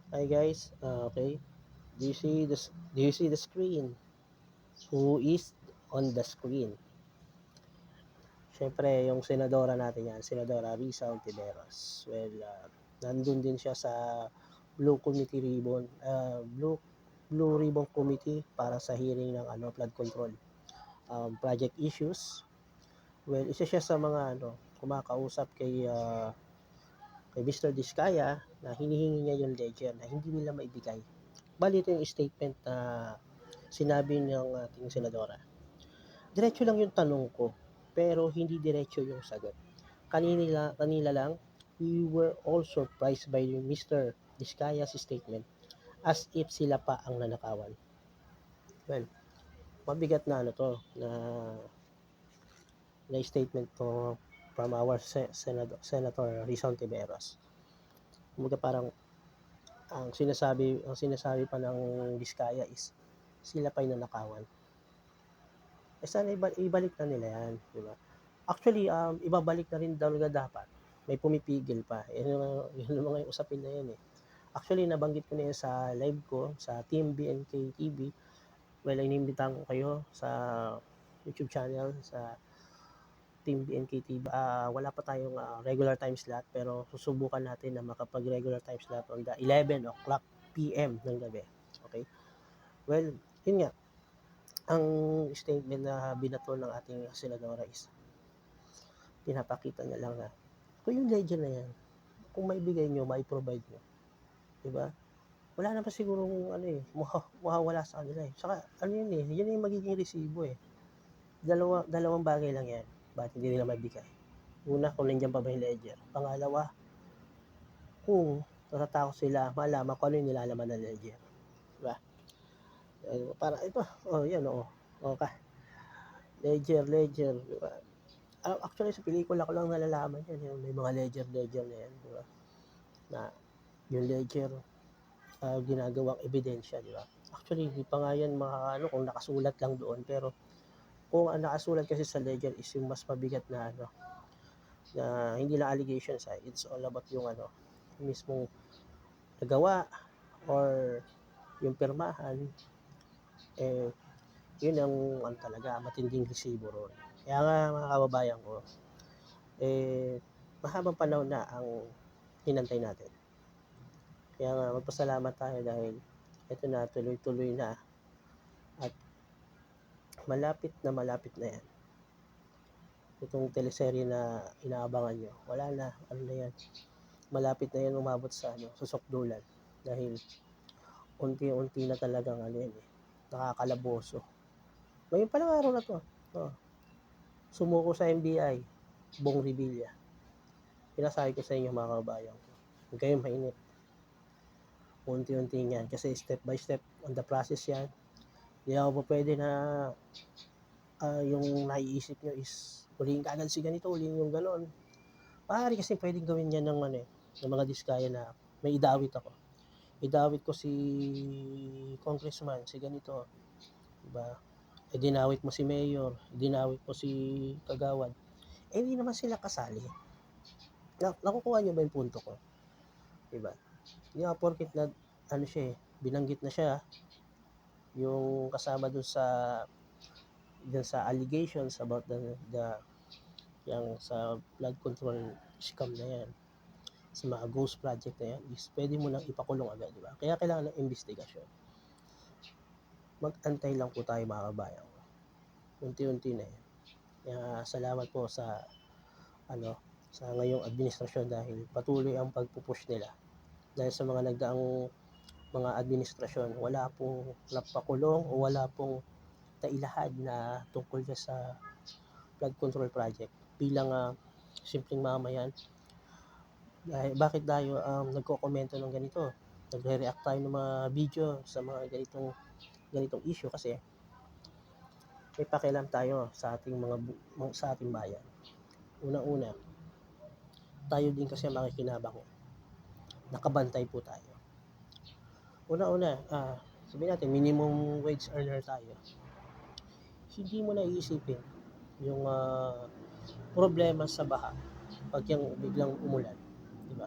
Hi guys, okay. Do you see the screen? Who is on the screen? Siyempre yung senadora natin yan, Senadora Risa Ontiveros. Well, nandun din siya sa Blue Ribbon Committee para sa hearing ng flood control project issues. Well, isa siya sa mga kumakausap kay Mr. Diskaya na hinihingi niya yung ledger na hindi nila maibigay. Bali ito yung statement na sinabi ng ating senadora. Diretso lang yung tanong ko, pero hindi diretso yung sagot. Kanina lang, we were all surprised by Mr. Diskaya's statement as if sila pa ang nanakawan. Well, mabigat na na statement to from our Senator Rizon Tiveros. Kumbaga parang ang sinasabi pa ng Diskaya is sila pa yung nanakawan. Sana ibalik na nila yan, di ba? Actually, ibabalik na rin talaga dapat. May pumipigil pa. Yun yung mga usapin na yan eh. Actually, nabanggit ko na yan sa live ko, sa Team BNK TV. Well, inimbitahan ko kayo sa YouTube channel, sa Team BNK TV. Wala pa tayong regular time slot, pero susubukan natin na makapag-regular time slot on the 11 o'clock PM ng gabi. Okay? Well, yun nga. Ang statement na binato ng ating senadora is pinapakita niya lang na kung yung legend na yan, kung maibigay nyo, mai-provide nyo, di ba? Wala naman sigurong mawawala sa kanila eh. Saka ano yun eh, yun yung magiging resibo eh. Dalawang bagay lang yan. Bakit hindi nila maibigay? Una, kung nandiyan pa ba yung ledger. Pangalawa, kung natatakot sila malaman kung ano yung nilalaman ng ledger. Diba? Para ito, yan Okay. Ledger, diba? Actually, sa pelikula ko lang nalalaman yan. May mga ledger na yan, diba? Na yung ledger, ginagawang ebidensya, di ba? Actually, hindi pa nga yan kung nakasulat lang doon. Pero kung ang nakasulat kasi sa ledger is yung mas mabigat na hindi lang allegations, it's all about yung mismong nagawa or yung pirmahan, yun ang talaga matinding resibo ron. Kaya nga mga kababayan ko, mahabang panahon na ang hinantay natin. Kaya nga magpasalamat tayo dahil ito na, tuloy-tuloy na at malapit na yan. Itong teleserye na inaabangan nyo, wala na, na yan. Malapit na yan umabot sa susukdulan dahil unti-unti na talagang yan nakakalaboso. Ngayon palang araw na to, sumuko sa NBI, Bong Revilla. Pinasabi ko sa inyo mga kabayan ko, huwag kayong mainit. Unti-unti yan kasi step by step on the process yan. Hindi ako po pwede na yung naiisip nyo is huliin ka agad si ganito, huliin yung ganon. Maaari kasi pwedeng gawin yan ng mga diskaya na may idawit ako. Idawit ko si congressman, si ganito. Diba? Dinawit mo si mayor, dinawit mo si kagawad. Hindi naman sila kasali. Nakukuha nyo ba yung punto ko? Diba? Hindi nga porkit na binanggit na siya yung kasama dun sa allegations about yung sa flood control scam na yan, sa mga ghost project na yan, is pwede mo lang ipakulong agad, di ba? Kaya kailangan ng investigasyon. Mag-antay lang po tayo mga kabayan. Unti-unti na yan. Kaya salamat po sa ngayong administrasyon dahil patuloy ang pagpupush nila. Dahil sa mga nagdaang mga administrasyon, wala pong napakulong o wala pong tailahad na tungkol sa flood control project. Bilang simpleng mamayan, bakit tayo nagko-komento ng ganito? Nagre-react tayo ng mga video sa mga ganitong issue kasi may pakialam tayo sa ating bayan. Una-una, tayo din kasi makikinabang. Nakabantay po tayo. Una-una, sabihin natin minimum wage earner tayo. Hindi mo na iisipin yung problema sa baha pag yung biglang umulan, di ba?